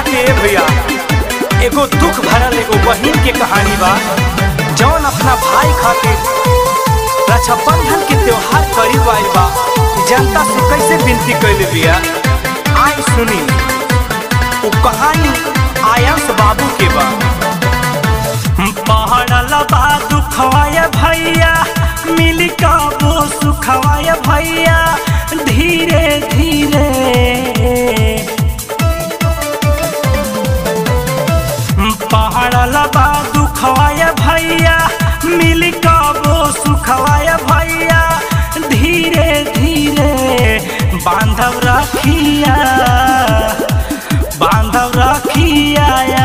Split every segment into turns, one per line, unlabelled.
भैया के भैया एगो दुख भरल एगो बहिन के कहानी बा जौन अपना भाई खातिर रक्षाबंधन के त्योहार करीब आइल बा। जनता से कैसे विनती कैले बिया आई सुनी। वो कहानी आयंस बाबू के बा। पहाड़ल बा दुखवाय भैया मिल का वो सुखवाय भैया धीरे धीरे। पहाड़ल बा दुखवाय भैया मिल का वो सुखवाय भैया धीरे धीरे। बांधव रखिया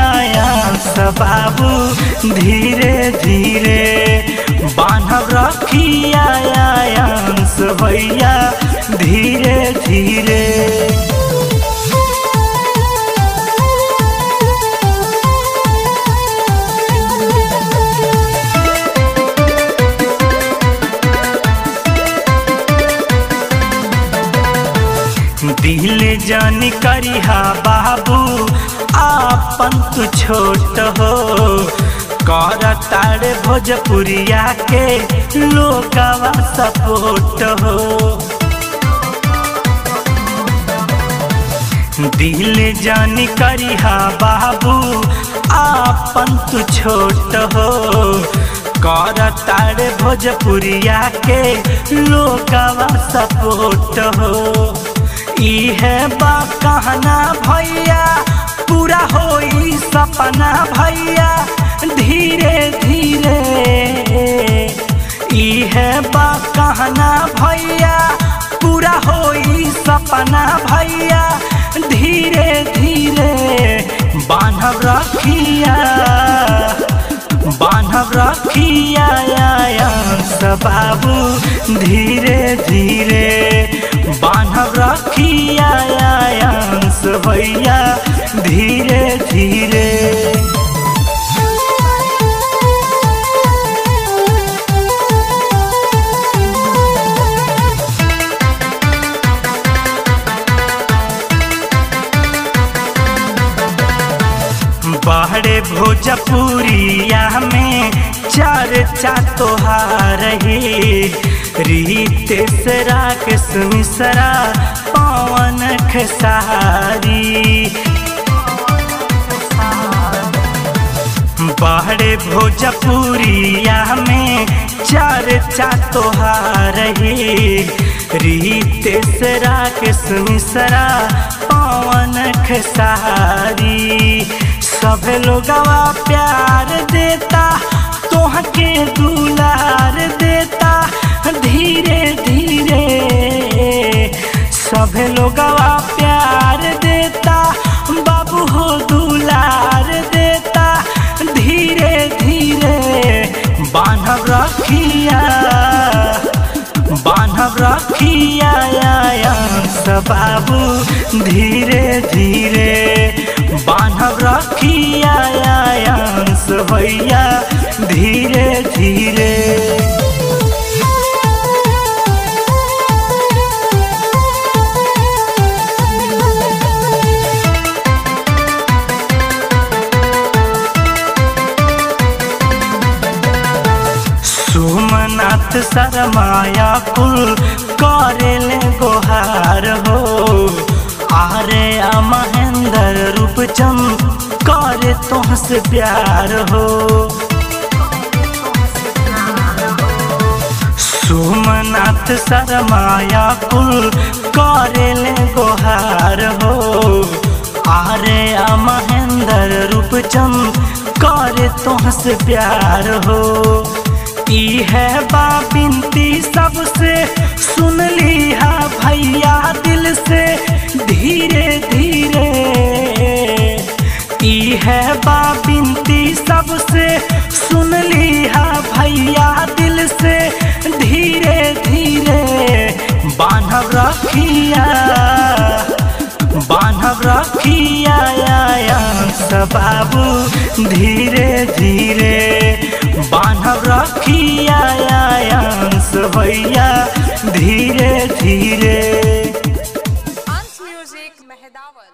आयंस बाबू धीरे धीरे। बांधव रखिया आयंस भैया धीरे धीरे। दिल जानी करिहा बाबू आपन तू छोट हो। करताड़ भोजपुरिया के लोगवा सपोर्ट हो। दिल जानी करिहा बाबू आपन तू छोट हो। करताड़ भोजपुरिया के लोगवा सपोर्ट हो। इहे बा कहना भैया पूरा होई सपना भैया धीरे धीरे। इहे बा कहना भैया पूरा होई सपना भैया धीरे धीरे। बांधव रखिया आयंस बाबू धीरे धीरे। बांधव रखिया आयंस भैया धीरे धीरे। बाहरे भोजपुरिया में चर्चा तोहार रितेश राकेश मिश्रा पवन खेसारी। बाहरे भोजपुरिया में चर्चा तोहार रितेश राकेश मिश्रा पवन खेसारी। सब लोगवा प्यार देता तोहके दुलार देता धीरे धीरे। सब लोगवा प्यार देता बाबू हो दुलार देता धीरे धीरे। बांधव रखिया आयंस बाबू धीरे धीरे। बांधव रखिया आयंस भैया धीरे धीरे। सोमनाथ शर्माया कुल करेले गोहार हो। आरे महेंद्र रूपचंद करे तुमसे प्यार हो। सोमनाथ शर्माया कुल करेले गोहार हो। आरे महेंद्र रूपचंद करे तुमसे प्यार हो। इहे बा बिनती सबसे सुन लिहा भैया दिल से धीरे धीरे। इहे बा बिनती सबसे सुन लिहा भैया दिल से धीरे धीरे। बांधव रखिया आयंस बाबू धीरे धीरे। बांधव रखिया आयंस भैया धीरे धीरे।
अंश म्यूजिक मेहदावल।